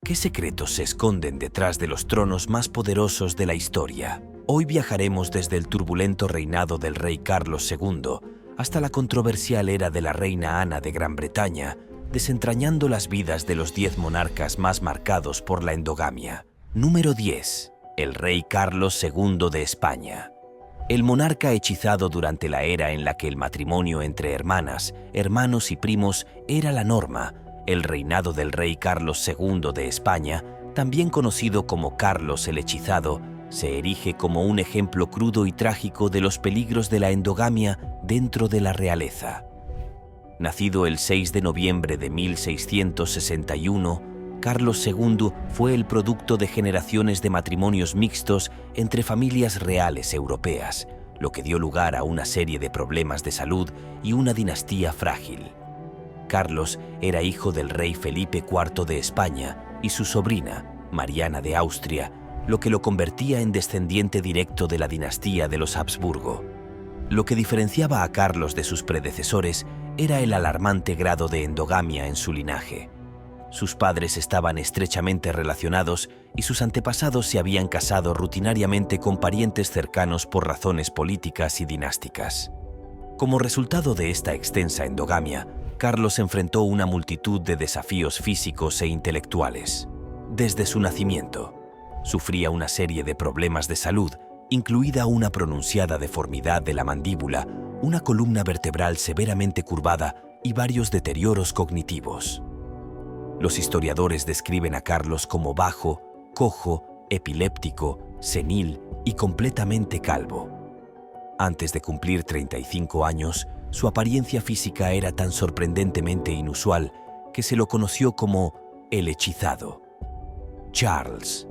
¿Qué secretos se esconden detrás de los tronos más poderosos de la historia? Hoy viajaremos desde el turbulento reinado del rey Carlos II hasta la controversial era de la reina Ana de Gran Bretaña, desentrañando las vidas de los 10 monarcas más marcados por la endogamia. Número 10. El rey Carlos II de España. El monarca hechizado durante la era en la que el matrimonio entre hermanas, hermanos y primos era la norma. El reinado del rey Carlos II de España, también conocido como Carlos el Hechizado, se erige como un ejemplo crudo y trágico de los peligros de la endogamia dentro de la realeza. Nacido el 6 de noviembre de 1661, Carlos II fue el producto de generaciones de matrimonios mixtos entre familias reales europeas, lo que dio lugar a una serie de problemas de salud y una dinastía frágil. Carlos era hijo del rey Felipe IV de España y su sobrina, Mariana de Austria, lo que lo convertía en descendiente directo de la dinastía de los Habsburgo. Lo que diferenciaba a Carlos de sus predecesores era el alarmante grado de endogamia en su linaje. Sus padres estaban estrechamente relacionados y sus antepasados se habían casado rutinariamente con parientes cercanos por razones políticas y dinásticas. Como resultado de esta extensa endogamia, Carlos enfrentó una multitud de desafíos físicos e intelectuales. Desde su nacimiento, sufría una serie de problemas de salud, incluida una pronunciada deformidad de la mandíbula, una columna vertebral severamente curvada y varios deterioros cognitivos. Los historiadores describen a Carlos como bajo, cojo, epiléptico, senil y completamente calvo. Antes de cumplir 35 años, su apariencia física era tan sorprendentemente inusual que se lo conoció como el hechizado. Charles.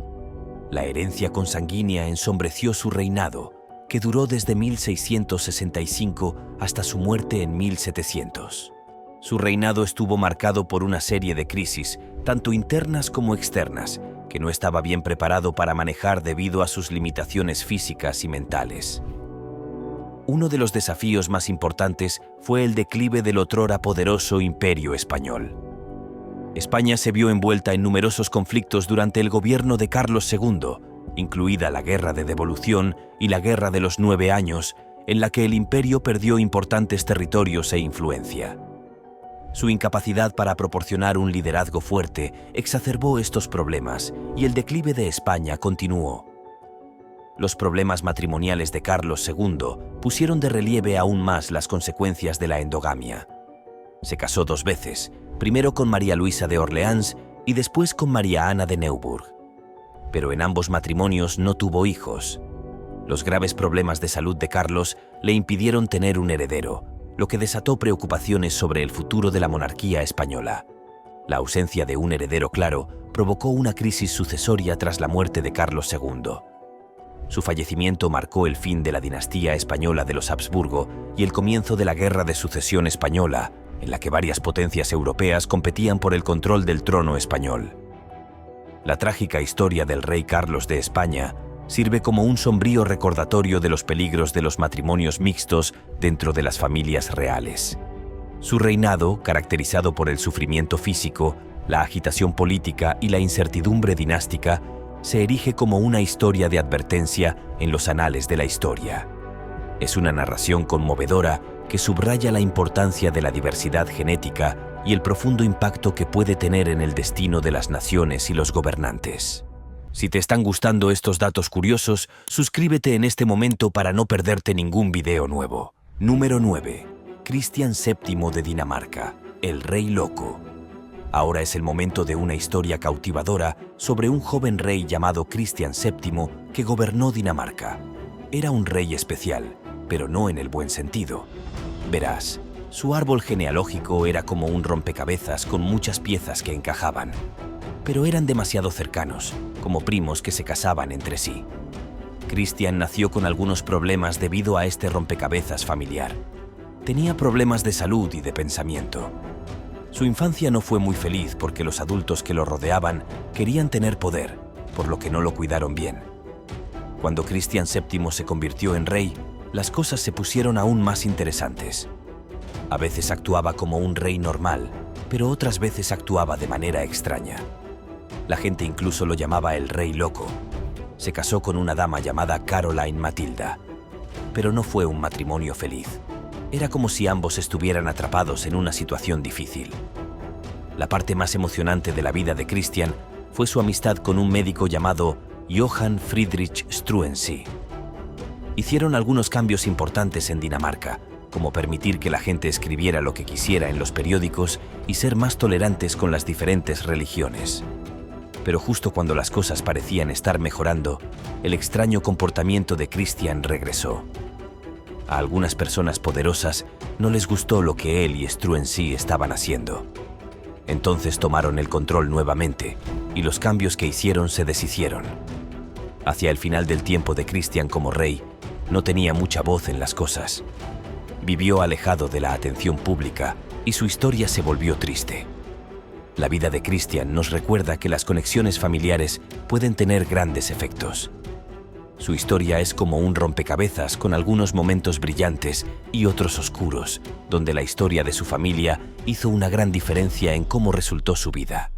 La herencia consanguínea ensombreció su reinado, que duró desde 1665 hasta su muerte en 1700. Su reinado estuvo marcado por una serie de crisis, tanto internas como externas, que no estaba bien preparado para manejar debido a sus limitaciones físicas y mentales. Uno de los desafíos más importantes fue el declive del otrora poderoso Imperio Español. España se vio envuelta en numerosos conflictos durante el gobierno de Carlos II, incluida la Guerra de Devolución y la Guerra de los 9 Años, en la que el imperio perdió importantes territorios e influencia. Su incapacidad para proporcionar un liderazgo fuerte exacerbó estos problemas y el declive de España continuó. Los problemas matrimoniales de Carlos II pusieron de relieve aún más las consecuencias de la endogamia. Se casó 2 veces, primero con María Luisa de Orleans y después con María Ana de Neuburg. Pero en ambos matrimonios no tuvo hijos. Los graves problemas de salud de Carlos le impidieron tener un heredero, lo que desató preocupaciones sobre el futuro de la monarquía española. La ausencia de un heredero claro provocó una crisis sucesoria tras la muerte de Carlos II. Su fallecimiento marcó el fin de la dinastía española de los Habsburgo y el comienzo de la Guerra de Sucesión Española, en la que varias potencias europeas competían por el control del trono español. La trágica historia del rey Carlos de España sirve como un sombrío recordatorio de los peligros de los matrimonios mixtos dentro de las familias reales. Su reinado, caracterizado por el sufrimiento físico, la agitación política y la incertidumbre dinástica, se erige como una historia de advertencia en los anales de la historia. Es una narración conmovedora que subraya la importancia de la diversidad genética y el profundo impacto que puede tener en el destino de las naciones y los gobernantes. Si te están gustando estos datos curiosos, suscríbete en este momento para no perderte ningún video nuevo. Número 9. Cristian VII de Dinamarca, el Rey Loco. Ahora es el momento de una historia cautivadora sobre un joven rey llamado Cristian VII que gobernó Dinamarca. Era un rey especial, pero no en el buen sentido. Verás, su árbol genealógico era como un rompecabezas con muchas piezas que encajaban, pero eran demasiado cercanos, como primos que se casaban entre sí. Cristian nació con algunos problemas debido a este rompecabezas familiar. Tenía problemas de salud y de pensamiento. Su infancia no fue muy feliz porque los adultos que lo rodeaban querían tener poder, por lo que no lo cuidaron bien. Cuando Cristian VII se convirtió en rey, las cosas se pusieron aún más interesantes. A veces actuaba como un rey normal, pero otras veces actuaba de manera extraña. La gente incluso lo llamaba el Rey Loco. Se casó con una dama llamada Caroline Matilda, pero no fue un matrimonio feliz. Era como si ambos estuvieran atrapados en una situación difícil. La parte más emocionante de la vida de Christian fue su amistad con un médico llamado Johann Friedrich Struensee. Hicieron algunos cambios importantes en Dinamarca, como permitir que la gente escribiera lo que quisiera en los periódicos y ser más tolerantes con las diferentes religiones. Pero justo cuando las cosas parecían estar mejorando, el extraño comportamiento de Christian regresó. A algunas personas poderosas no les gustó lo que él y Struensee estaban haciendo. Entonces tomaron el control nuevamente y los cambios que hicieron se deshicieron. Hacia el final del tiempo de Christian como rey, no tenía mucha voz en las cosas. Vivió alejado de la atención pública y su historia se volvió triste. La vida de Christian nos recuerda que las conexiones familiares pueden tener grandes efectos. Su historia es como un rompecabezas con algunos momentos brillantes y otros oscuros, donde la historia de su familia hizo una gran diferencia en cómo resultó su vida.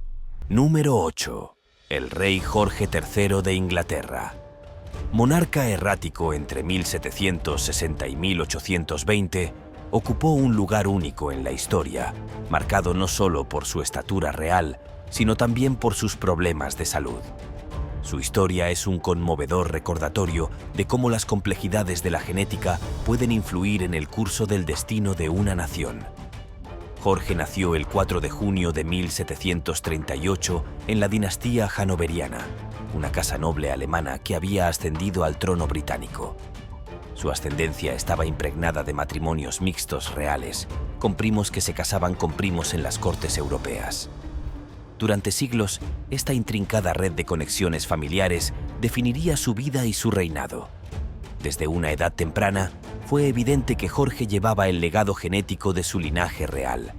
Número 8. El rey Jorge III de Inglaterra. Monarca errático entre 1760 y 1820, ocupó un lugar único en la historia, marcado no solo por su estatura real, sino también por sus problemas de salud. Su historia es un conmovedor recordatorio de cómo las complejidades de la genética pueden influir en el curso del destino de una nación. Jorge nació el 4 de junio de 1738 en la dinastía hannoveriana, una casa noble alemana que había ascendido al trono británico. Su ascendencia estaba impregnada de matrimonios mixtos reales, con primos que se casaban con primos en las cortes europeas. Durante siglos, esta intrincada red de conexiones familiares definiría su vida y su reinado. Desde una edad temprana, fue evidente que Jorge llevaba el legado genético de su linaje real.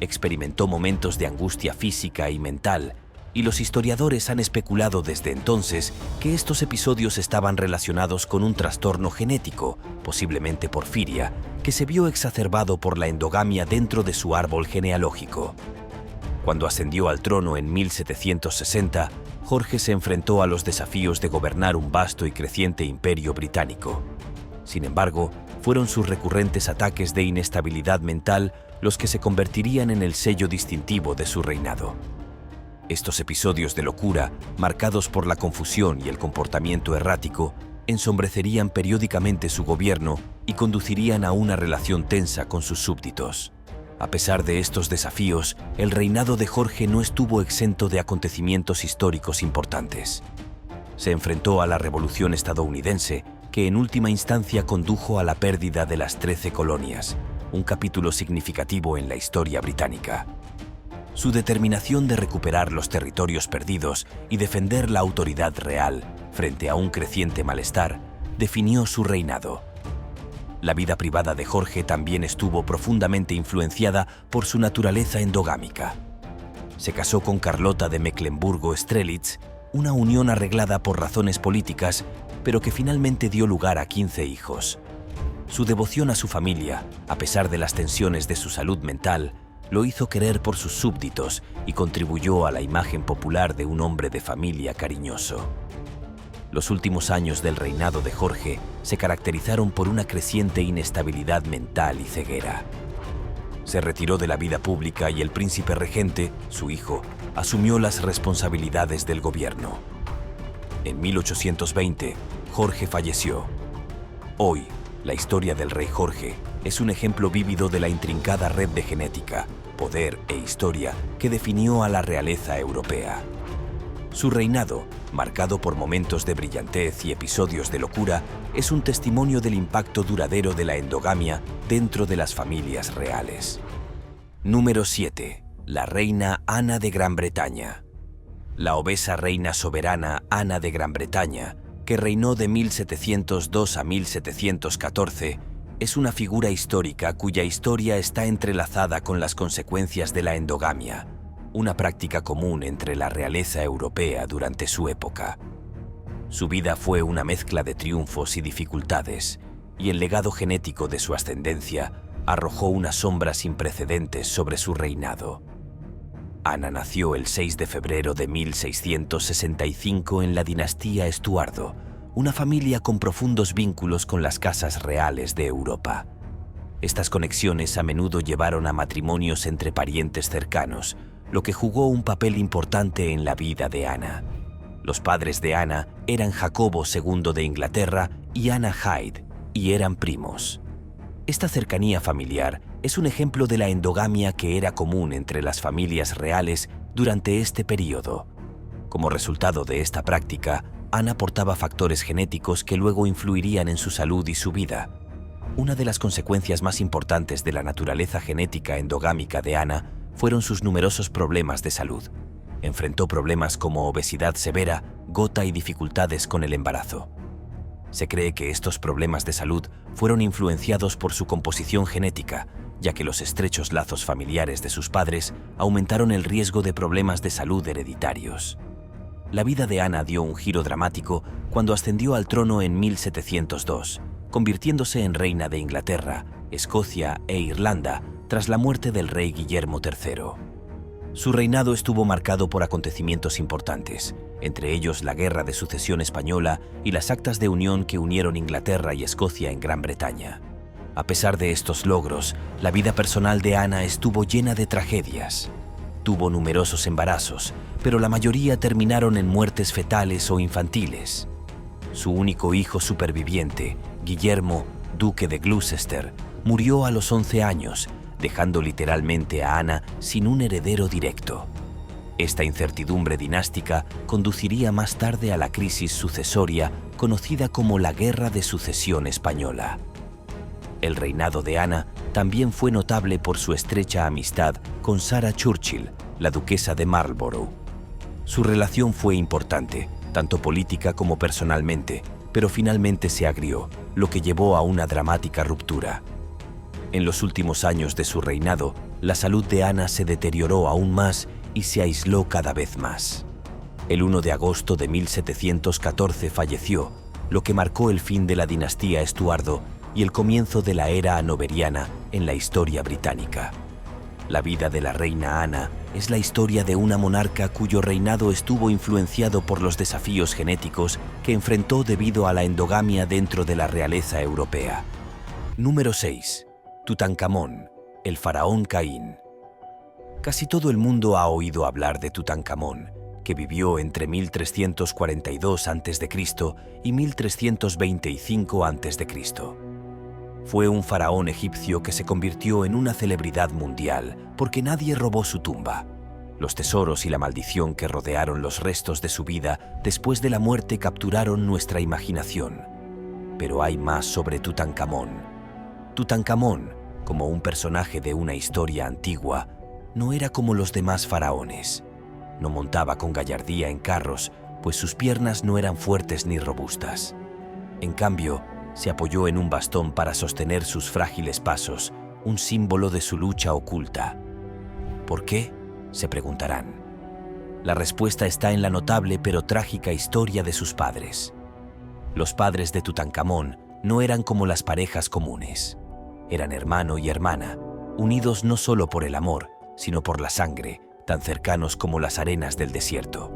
Experimentó momentos de angustia física y mental, y los historiadores han especulado desde entonces que estos episodios estaban relacionados con un trastorno genético, posiblemente porfiria, que se vio exacerbado por la endogamia dentro de su árbol genealógico. Cuando ascendió al trono en 1760, Jorge se enfrentó a los desafíos de gobernar un vasto y creciente imperio británico. Sin embargo, fueron sus recurrentes ataques de inestabilidad mental los que se convertirían en el sello distintivo de su reinado. Estos episodios de locura, marcados por la confusión y el comportamiento errático, ensombrecerían periódicamente su gobierno y conducirían a una relación tensa con sus súbditos. A pesar de estos desafíos, el reinado de Jorge no estuvo exento de acontecimientos históricos importantes. Se enfrentó a la Revolución estadounidense, que en última instancia condujo a la pérdida de las 13 colonias, un capítulo significativo en la historia británica. Su determinación de recuperar los territorios perdidos y defender la autoridad real frente a un creciente malestar definió su reinado. La vida privada de Jorge también estuvo profundamente influenciada por su naturaleza endogámica. Se casó con Carlota de Mecklemburgo-Strelitz, una unión arreglada por razones políticas, pero que finalmente dio lugar a 15 hijos. Su devoción a su familia, a pesar de las tensiones de su salud mental, lo hizo querer por sus súbditos y contribuyó a la imagen popular de un hombre de familia cariñoso. Los últimos años del reinado de Jorge se caracterizaron por una creciente inestabilidad mental y ceguera. Se retiró de la vida pública y el príncipe regente, su hijo, asumió las responsabilidades del gobierno. En 1820, Jorge falleció. Hoy, la historia del rey Jorge es un ejemplo vívido de la intrincada red de genética, poder e historia que definió a la realeza europea. Su reinado, marcado por momentos de brillantez y episodios de locura, es un testimonio del impacto duradero de la endogamia dentro de las familias reales. Número 7. La reina Ana de Gran Bretaña. La obesa reina soberana Ana de Gran Bretaña, que reinó de 1702 a 1714, es una figura histórica cuya historia está entrelazada con las consecuencias de la endogamia, una práctica común entre la realeza europea durante su época. Su vida fue una mezcla de triunfos y dificultades, y el legado genético de su ascendencia arrojó una sombra sin precedentes sobre su reinado. Ana nació el 6 de febrero de 1665 en la dinastía Estuardo, una familia con profundos vínculos con las casas reales de Europa. Estas conexiones a menudo llevaron a matrimonios entre parientes cercanos, lo que jugó un papel importante en la vida de Ana. Los padres de Ana eran Jacobo II de Inglaterra y Ana Hyde, y eran primos. Esta cercanía familiar es un ejemplo de la endogamia que era común entre las familias reales durante este período. Como resultado de esta práctica, Ana portaba factores genéticos que luego influirían en su salud y su vida. Una de las consecuencias más importantes de la naturaleza genética endogámica de Ana fueron sus numerosos problemas de salud. Enfrentó problemas como obesidad severa, gota y dificultades con el embarazo. Se cree que estos problemas de salud fueron influenciados por su composición genética, ya que los estrechos lazos familiares de sus padres aumentaron el riesgo de problemas de salud hereditarios. La vida de Ana dio un giro dramático cuando ascendió al trono en 1702, convirtiéndose en reina de Inglaterra, Escocia e Irlanda tras la muerte del rey Guillermo III. Su reinado estuvo marcado por acontecimientos importantes, entre ellos la Guerra de Sucesión Española y las actas de unión que unieron Inglaterra y Escocia en Gran Bretaña. A pesar de estos logros, la vida personal de Ana estuvo llena de tragedias. Tuvo numerosos embarazos, pero la mayoría terminaron en muertes fetales o infantiles. Su único hijo superviviente, Guillermo, duque de Gloucester, murió a los 11 años, dejando literalmente a Ana sin un heredero directo. Esta incertidumbre dinástica conduciría más tarde a la crisis sucesoria conocida como la Guerra de Sucesión Española. El reinado de Ana también fue notable por su estrecha amistad con Sarah Churchill, la duquesa de Marlborough. Su relación fue importante, tanto política como personalmente, pero finalmente se agrió, lo que llevó a una dramática ruptura. En los últimos años de su reinado, la salud de Ana se deterioró aún más y se aisló cada vez más. El 1 de agosto de 1714 falleció, lo que marcó el fin de la dinastía Estuardo y el comienzo de la era hanoveriana en la historia británica. La vida de la reina Ana es la historia de una monarca cuyo reinado estuvo influenciado por los desafíos genéticos que enfrentó debido a la endogamia dentro de la realeza europea. Número 6. Tutankamón, el faraón Caín. Casi todo el mundo ha oído hablar de Tutankamón, que vivió entre 1342 a.C. y 1325 a.C. Fue un faraón egipcio que se convirtió en una celebridad mundial porque nadie robó su tumba. Los tesoros y la maldición que rodearon los restos de su vida después de la muerte capturaron nuestra imaginación. Pero hay más sobre Tutankamón. Tutankamón, como un personaje de una historia antigua, no era como los demás faraones. No montaba con gallardía en carros, pues sus piernas no eran fuertes ni robustas. En cambio, se apoyó en un bastón para sostener sus frágiles pasos, un símbolo de su lucha oculta. ¿Por qué?, se preguntarán. La respuesta está en la notable pero trágica historia de sus padres. Los padres de Tutankamón no eran como las parejas comunes. Eran hermano y hermana, unidos no solo por el amor, sino por la sangre, tan cercanos como las arenas del desierto.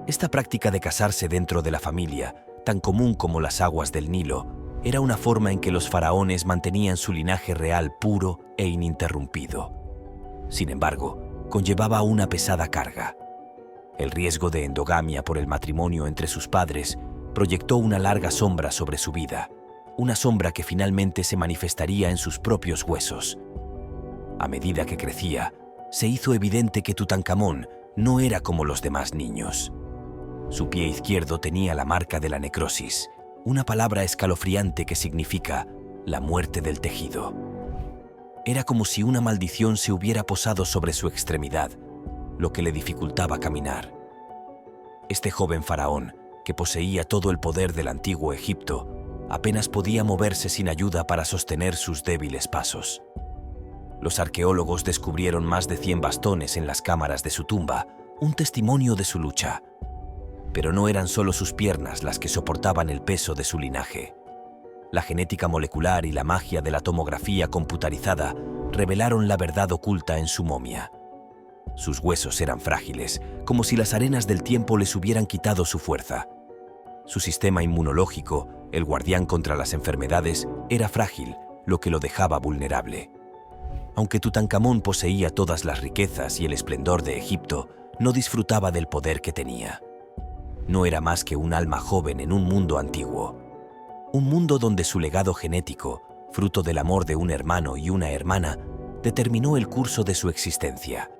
Esta práctica de casarse dentro de la familia, tan común como las aguas del Nilo, era una forma en que los faraones mantenían su linaje real puro e ininterrumpido. Sin embargo, conllevaba una pesada carga. El riesgo de endogamia por el matrimonio entre sus padres proyectó una larga sombra sobre su vida, una sombra que finalmente se manifestaría en sus propios huesos. A medida que crecía, se hizo evidente que Tutankamón no era como los demás niños. Su pie izquierdo tenía la marca de la necrosis, una palabra escalofriante que significa la muerte del tejido. Era como si una maldición se hubiera posado sobre su extremidad, lo que le dificultaba caminar. Este joven faraón, que poseía todo el poder del antiguo Egipto, apenas podía moverse sin ayuda para sostener sus débiles pasos. Los arqueólogos descubrieron más de 100 bastones en las cámaras de su tumba, un testimonio de su lucha. Pero no eran solo sus piernas las que soportaban el peso de su linaje. La genética molecular y la magia de la tomografía computarizada revelaron la verdad oculta en su momia. Sus huesos eran frágiles, como si las arenas del tiempo les hubieran quitado su fuerza. Su sistema inmunológico, el guardián contra las enfermedades, era frágil, lo que lo dejaba vulnerable. Aunque Tutankamón poseía todas las riquezas y el esplendor de Egipto, no disfrutaba del poder que tenía. No era más que un alma joven en un mundo antiguo. Un mundo donde su legado genético, fruto del amor de un hermano y una hermana, determinó el curso de su existencia.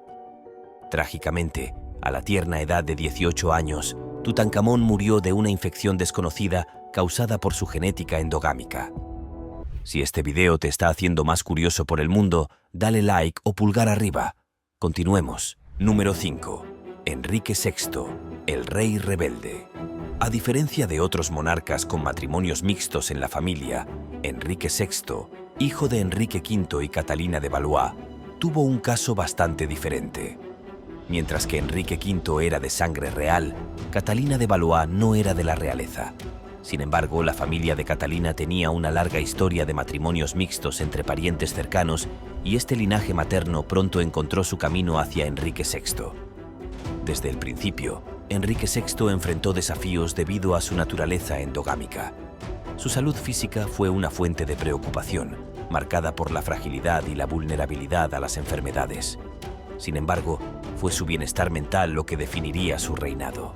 Trágicamente, a la tierna edad de 18 años, Tutankamón murió de una infección desconocida causada por su genética endogámica. Si este video te está haciendo más curioso por el mundo, dale like o pulgar arriba. Continuemos. Número 5. Enrique VI, el rey rebelde. A diferencia de otros monarcas con matrimonios mixtos en la familia, Enrique VI, hijo de Enrique V y Catalina de Valois, tuvo un caso bastante diferente. Mientras que Enrique V era de sangre real, Catalina de Valois no era de la realeza. Sin embargo, la familia de Catalina tenía una larga historia de matrimonios mixtos entre parientes cercanos y este linaje materno pronto encontró su camino hacia Enrique VI. Desde el principio, Enrique VI enfrentó desafíos debido a su naturaleza endogámica. Su salud física fue una fuente de preocupación, marcada por la fragilidad y la vulnerabilidad a las enfermedades. Sin embargo, fue su bienestar mental lo que definiría su reinado.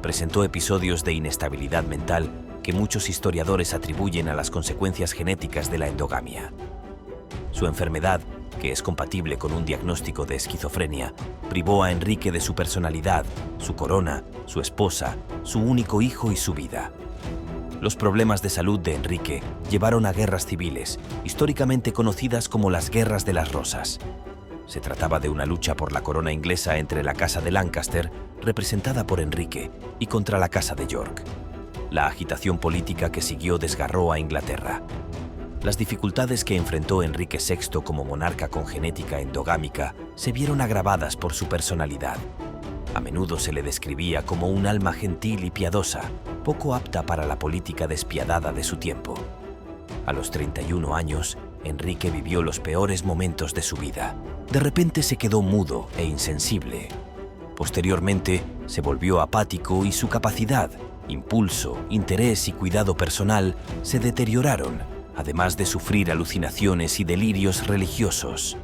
Presentó episodios de inestabilidad mental que muchos historiadores atribuyen a las consecuencias genéticas de la endogamia. Su enfermedad, que es compatible con un diagnóstico de esquizofrenia, privó a Enrique de su personalidad, su corona, su esposa, su único hijo y su vida. Los problemas de salud de Enrique llevaron a guerras civiles, históricamente conocidas como las Guerras de las Rosas. Se trataba de una lucha por la corona inglesa entre la Casa de Lancaster, representada por Enrique, y contra la Casa de York. La agitación política que siguió desgarró a Inglaterra. Las dificultades que enfrentó Enrique VI como monarca con genética endogámica se vieron agravadas por su personalidad. A menudo se le describía como un alma gentil y piadosa, poco apta para la política despiadada de su tiempo. A los 31 años, Enrique vivió los peores momentos de su vida. De repente se quedó mudo e insensible. Posteriormente, se volvió apático y su capacidad, impulso, interés y cuidado personal se deterioraron, además de sufrir alucinaciones y delirios religiosos.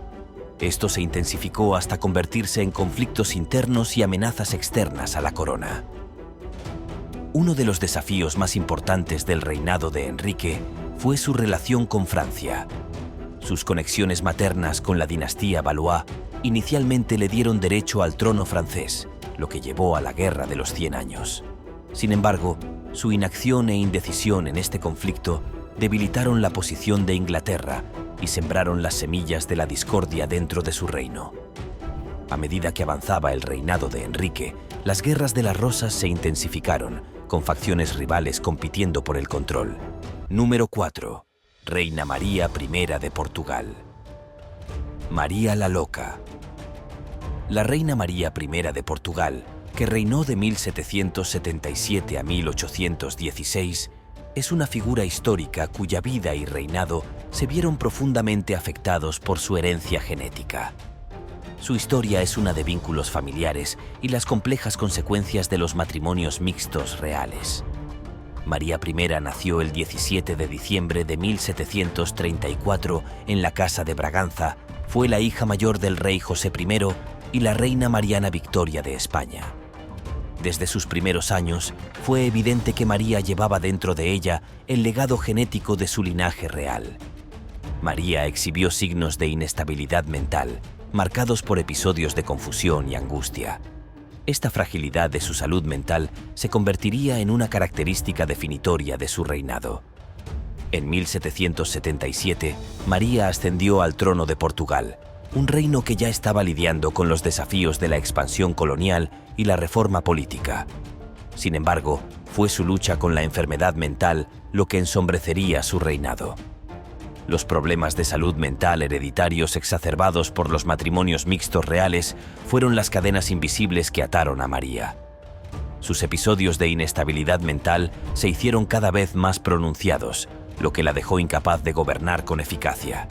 Esto se intensificó hasta convertirse en conflictos internos y amenazas externas a la corona. Uno de los desafíos más importantes del reinado de Enrique fue su relación con Francia. Sus conexiones maternas con la dinastía Valois inicialmente le dieron derecho al trono francés, lo que llevó a la Guerra de los 100 años. Sin embargo, su inacción e indecisión en este conflicto debilitaron la posición de Inglaterra y sembraron las semillas de la discordia dentro de su reino. A medida que avanzaba el reinado de Enrique, las Guerras de las Rosas se intensificaron, con facciones rivales compitiendo por el control. Número 4. Reina María I de Portugal. María la Loca. La reina María I de Portugal, que reinó de 1777 a 1816, es una figura histórica cuya vida y reinado se vieron profundamente afectados por su herencia genética. Su historia es una de vínculos familiares y las complejas consecuencias de los matrimonios mixtos reales. María I nació el 17 de diciembre de 1734 en la Casa de Braganza, fue la hija mayor del rey José I y la reina Mariana Victoria de España. Desde sus primeros años, fue evidente que María llevaba dentro de ella el legado genético de su linaje real. María exhibió signos de inestabilidad mental, marcados por episodios de confusión y angustia. Esta fragilidad de su salud mental se convertiría en una característica definitoria de su reinado. En 1777, María ascendió al trono de Portugal, un reino que ya estaba lidiando con los desafíos de la expansión colonial y la reforma política. Sin embargo, fue su lucha con la enfermedad mental lo que ensombrecería su reinado. Los problemas de salud mental hereditarios exacerbados por los matrimonios mixtos reales fueron las cadenas invisibles que ataron a María. Sus episodios de inestabilidad mental se hicieron cada vez más pronunciados, lo que la dejó incapaz de gobernar con eficacia.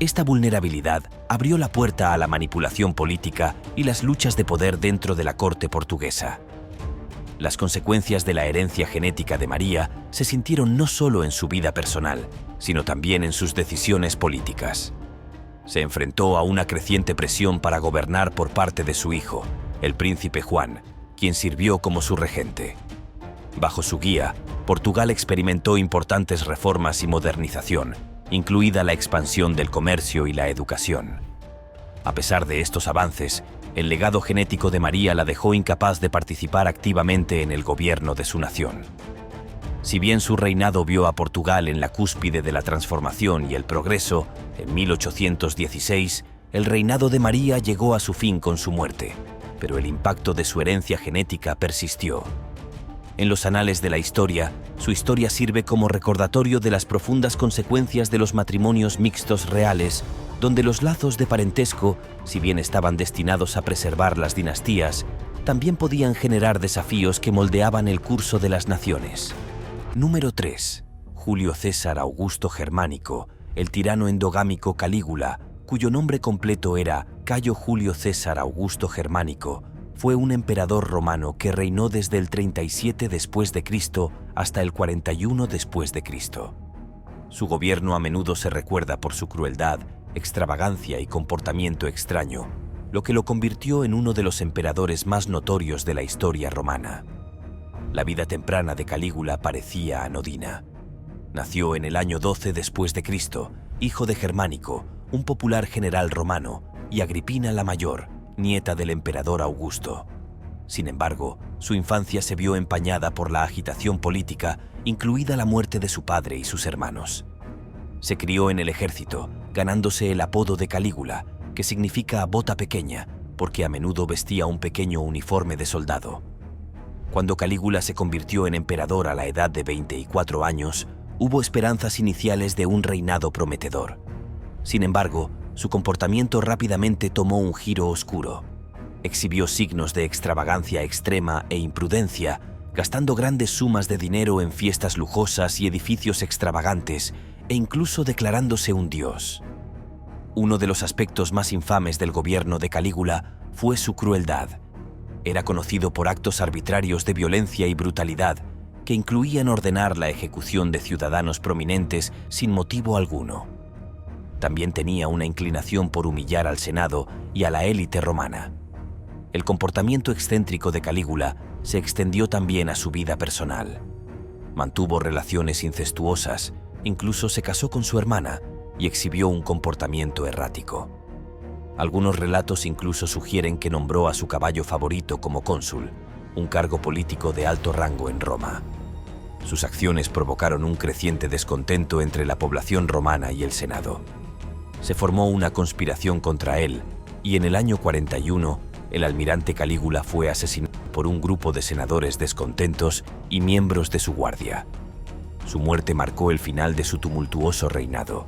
Esta vulnerabilidad abrió la puerta a la manipulación política y las luchas de poder dentro de la corte portuguesa. Las consecuencias de la herencia genética de María se sintieron no solo en su vida personal, sino también en sus decisiones políticas. Se enfrentó a una creciente presión para gobernar por parte de su hijo, el príncipe Juan, quien sirvió como su regente. Bajo su guía, Portugal experimentó importantes reformas y modernización, incluida la expansión del comercio y la educación. A pesar de estos avances, el legado genético de María la dejó incapaz de participar activamente en el gobierno de su nación. Si bien su reinado vio a Portugal en la cúspide de la transformación y el progreso, en 1816, el reinado de María llegó a su fin con su muerte, pero el impacto de su herencia genética persistió. En los anales de la historia, su historia sirve como recordatorio de las profundas consecuencias de los matrimonios mixtos reales, donde los lazos de parentesco, si bien estaban destinados a preservar las dinastías, también podían generar desafíos que moldeaban el curso de las naciones. Número 3. Julio César Augusto Germánico, el tirano endogámico Calígula, cuyo nombre completo era Cayo Julio César Augusto Germánico, fue un emperador romano que reinó desde el 37 después de Cristo hasta el 41 después de Cristo. Su gobierno a menudo se recuerda por su crueldad, extravagancia y comportamiento extraño, lo que lo convirtió en uno de los emperadores más notorios de la historia romana. La vida temprana de Calígula parecía anodina. Nació en el año 12 después de Cristo, hijo de Germánico, un popular general romano, y Agripina la Mayor, nieta del emperador Augusto. Sin embargo, su infancia se vio empañada por la agitación política, incluida la muerte de su padre y sus hermanos. Se crió en el ejército, ganándose el apodo de Calígula, que significa bota pequeña, porque a menudo vestía un pequeño uniforme de soldado. Cuando Calígula se convirtió en emperador a la edad de 24 años, hubo esperanzas iniciales de un reinado prometedor. Sin embargo, su comportamiento rápidamente tomó un giro oscuro. Exhibió signos de extravagancia extrema e imprudencia, gastando grandes sumas de dinero en fiestas lujosas y edificios extravagantes, e incluso declarándose un dios. Uno de los aspectos más infames del gobierno de Calígula fue su crueldad. Era conocido por actos arbitrarios de violencia y brutalidad, que incluían ordenar la ejecución de ciudadanos prominentes sin motivo alguno. También tenía una inclinación por humillar al Senado y a la élite romana. El comportamiento excéntrico de Calígula se extendió también a su vida personal. Mantuvo relaciones incestuosas, incluso se casó con su hermana y exhibió un comportamiento errático. Algunos relatos incluso sugieren que nombró a su caballo favorito como cónsul, un cargo político de alto rango en Roma. Sus acciones provocaron un creciente descontento entre la población romana y el Senado. Se formó una conspiración contra él y en el año 41 el almirante Calígula fue asesinado por un grupo de senadores descontentos y miembros de su guardia. Su muerte marcó el final de su tumultuoso reinado.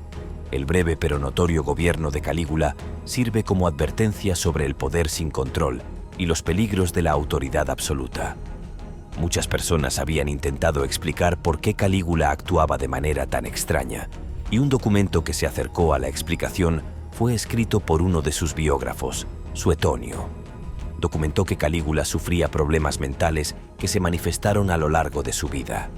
El breve pero notorio gobierno de Calígula sirve como advertencia sobre el poder sin control y los peligros de la autoridad absoluta. Muchas personas habían intentado explicar por qué Calígula actuaba de manera tan extraña, y un documento que se acercó a la explicación fue escrito por uno de sus biógrafos, Suetonio. Documentó que Calígula sufría problemas mentales que se manifestaron a lo largo de su vida.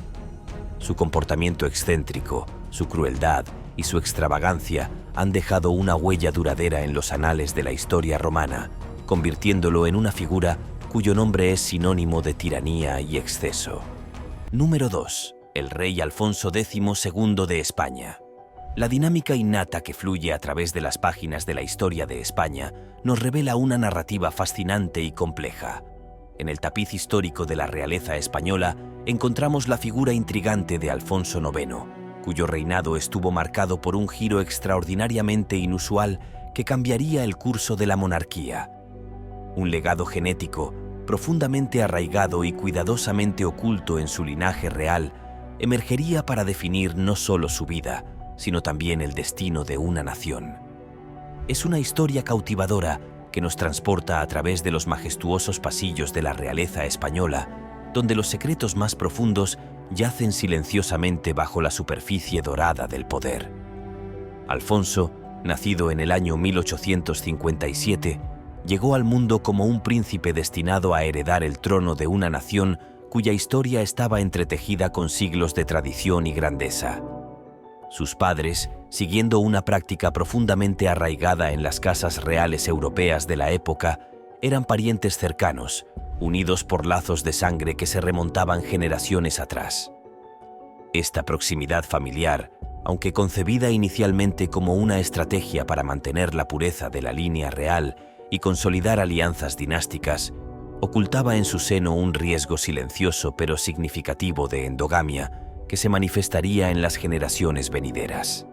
Su comportamiento excéntrico, su crueldad y su extravagancia han dejado una huella duradera en los anales de la historia romana, convirtiéndolo en una figura cuyo nombre es sinónimo de tiranía y exceso. Número 2. El rey Alfonso X II de España. La dinámica innata que fluye a través de las páginas de la historia de España nos revela una narrativa fascinante y compleja. En el tapiz histórico de la realeza española encontramos la figura intrigante de Alfonso IX, cuyo reinado estuvo marcado por un giro extraordinariamente inusual que cambiaría el curso de la monarquía. Un legado genético, profundamente arraigado y cuidadosamente oculto en su linaje real, emergería para definir no solo su vida, sino también el destino de una nación. Es una historia cautivadora que nos transporta a través de los majestuosos pasillos de la realeza española, donde los secretos más profundos yacen silenciosamente bajo la superficie dorada del poder. Alfonso, Nacido en el año 1857, llegó al mundo como un príncipe destinado a heredar el trono de una nación cuya historia estaba entretejida con siglos de tradición y grandeza. Sus padres, siguiendo una práctica profundamente arraigada en las casas reales europeas de la época, eran parientes cercanos, unidos por lazos de sangre que se remontaban generaciones atrás. Esta proximidad familiar, aunque concebida inicialmente como una estrategia para mantener la pureza de la línea real y consolidar alianzas dinásticas, ocultaba en su seno un riesgo silencioso pero significativo de endogamia que se manifestaría en las generaciones venideras.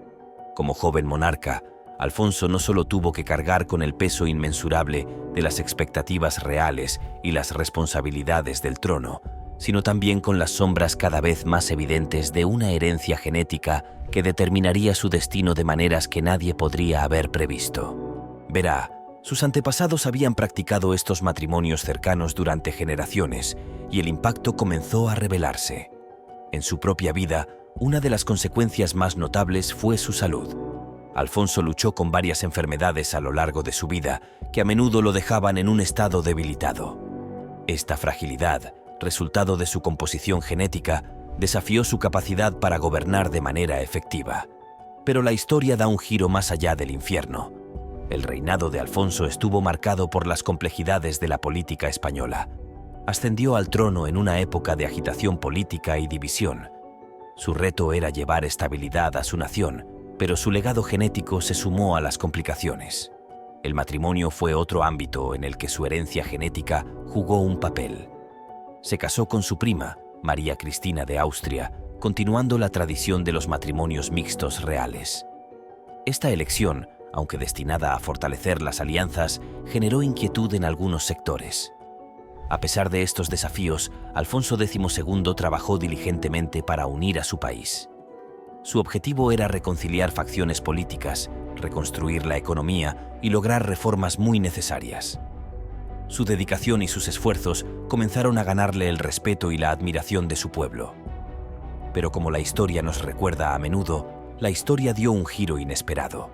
Como joven monarca, Alfonso no solo tuvo que cargar con el peso inmensurable de las expectativas reales y las responsabilidades del trono, sino también con las sombras cada vez más evidentes de una herencia genética que determinaría su destino de maneras que nadie podría haber previsto. Verá, sus antepasados habían practicado estos matrimonios cercanos durante generaciones y el impacto comenzó a revelarse. En su propia vida, una de las consecuencias más notables fue su salud. Alfonso luchó con varias enfermedades a lo largo de su vida que a menudo lo dejaban en un estado debilitado. Esta fragilidad, resultado de su composición genética, desafió su capacidad para gobernar de manera efectiva. Pero la historia da un giro más allá del infierno. El reinado de Alfonso estuvo marcado por las complejidades de la política española. Ascendió al trono en una época de agitación política y división. Su reto era llevar estabilidad a su nación, pero su legado genético se sumó a las complicaciones. El matrimonio fue otro ámbito en el que su herencia genética jugó un papel. Se casó con su prima, María Cristina de Austria, continuando la tradición de los matrimonios mixtos reales. Esta elección, aunque destinada a fortalecer las alianzas, generó inquietud en algunos sectores. A pesar de estos desafíos, Alfonso XII trabajó diligentemente para unir a su país. Su objetivo era reconciliar facciones políticas, reconstruir la economía y lograr reformas muy necesarias. Su dedicación y sus esfuerzos comenzaron a ganarle el respeto y la admiración de su pueblo. Pero como la historia nos recuerda a menudo, la historia dio un giro inesperado.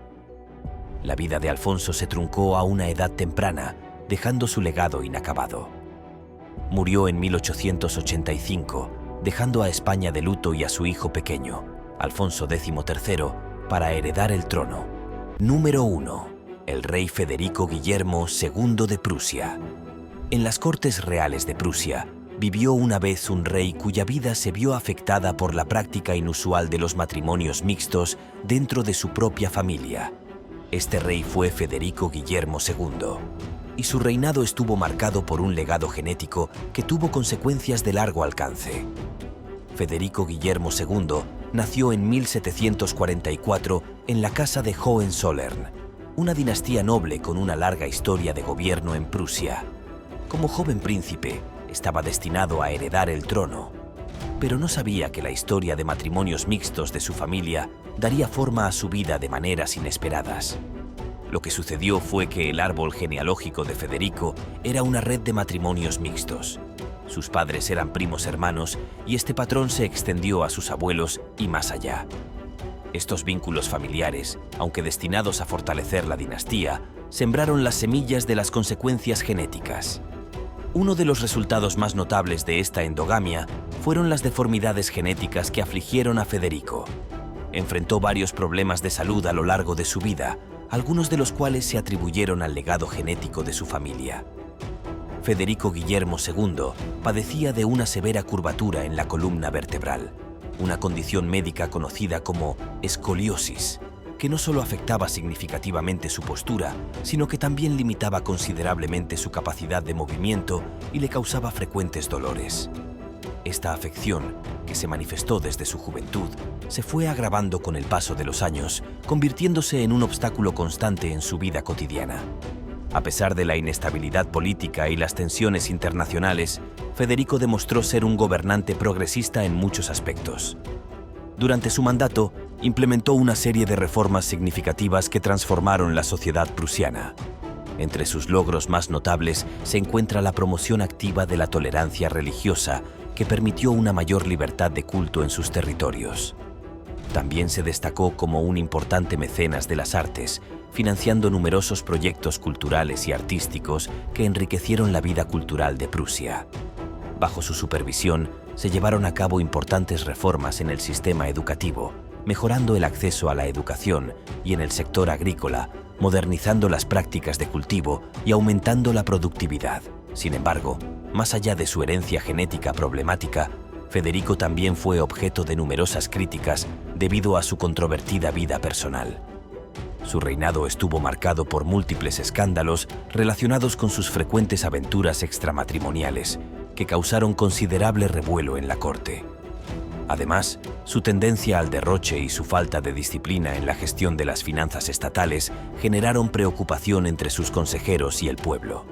La vida de Alfonso se truncó a una edad temprana, dejando su legado inacabado. Murió en 1885, dejando a España de luto y a su hijo pequeño, Alfonso XIII, para heredar el trono. Número 1. El rey Federico Guillermo II de Prusia. En las Cortes Reales de Prusia, vivió una vez un rey cuya vida se vio afectada por la práctica inusual de los matrimonios mixtos dentro de su propia familia. Este rey fue Federico Guillermo II, y su reinado estuvo marcado por un legado genético que tuvo consecuencias de largo alcance. Federico Guillermo II nació en 1744 en la casa de Hohenzollern, una dinastía noble con una larga historia de gobierno en Prusia. Como joven príncipe, estaba destinado a heredar el trono, pero no sabía que la historia de matrimonios mixtos de su familia daría forma a su vida de maneras inesperadas. Lo que sucedió fue que el árbol genealógico de Federico era una red de matrimonios mixtos. Sus padres eran primos hermanos y este patrón se extendió a sus abuelos y más allá. Estos vínculos familiares, aunque destinados a fortalecer la dinastía, sembraron las semillas de las consecuencias genéticas. Uno de los resultados más notables de esta endogamia fueron las deformidades genéticas que afligieron a Federico. Enfrentó varios problemas de salud a lo largo de su vida, algunos de los cuales se atribuyeron al legado genético de su familia. Federico Guillermo II padecía de una severa curvatura en la columna vertebral, una condición médica conocida como escoliosis, que no solo afectaba significativamente su postura, sino que también limitaba considerablemente su capacidad de movimiento y le causaba frecuentes dolores. Esta afección, que se manifestó desde su juventud, se fue agravando con el paso de los años, convirtiéndose en un obstáculo constante en su vida cotidiana. A pesar de la inestabilidad política y las tensiones internacionales, Federico demostró ser un gobernante progresista en muchos aspectos. Durante su mandato, implementó una serie de reformas significativas que transformaron la sociedad prusiana. Entre sus logros más notables se encuentra la promoción activa de la tolerancia religiosa, que permitió una mayor libertad de culto en sus territorios. También se destacó como un importante mecenas de las artes, financiando numerosos proyectos culturales y artísticos que enriquecieron la vida cultural de Prusia. Bajo su supervisión, se llevaron a cabo importantes reformas en el sistema educativo, mejorando el acceso a la educación y en el sector agrícola, modernizando las prácticas de cultivo y aumentando la productividad. Sin embargo, más allá de su herencia genética problemática, Federico también fue objeto de numerosas críticas debido a su controvertida vida personal. Su reinado estuvo marcado por múltiples escándalos relacionados con sus frecuentes aventuras extramatrimoniales, que causaron considerable revuelo en la corte. Además, su tendencia al derroche y su falta de disciplina en la gestión de las finanzas estatales generaron preocupación entre sus consejeros y el pueblo.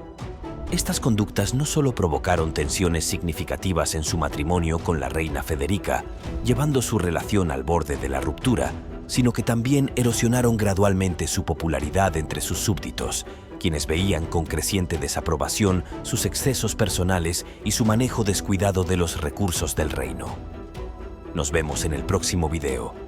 Estas conductas no solo provocaron tensiones significativas en su matrimonio con la reina Federica, llevando su relación al borde de la ruptura, sino que también erosionaron gradualmente su popularidad entre sus súbditos, quienes veían con creciente desaprobación sus excesos personales y su manejo descuidado de los recursos del reino. Nos vemos en el próximo video.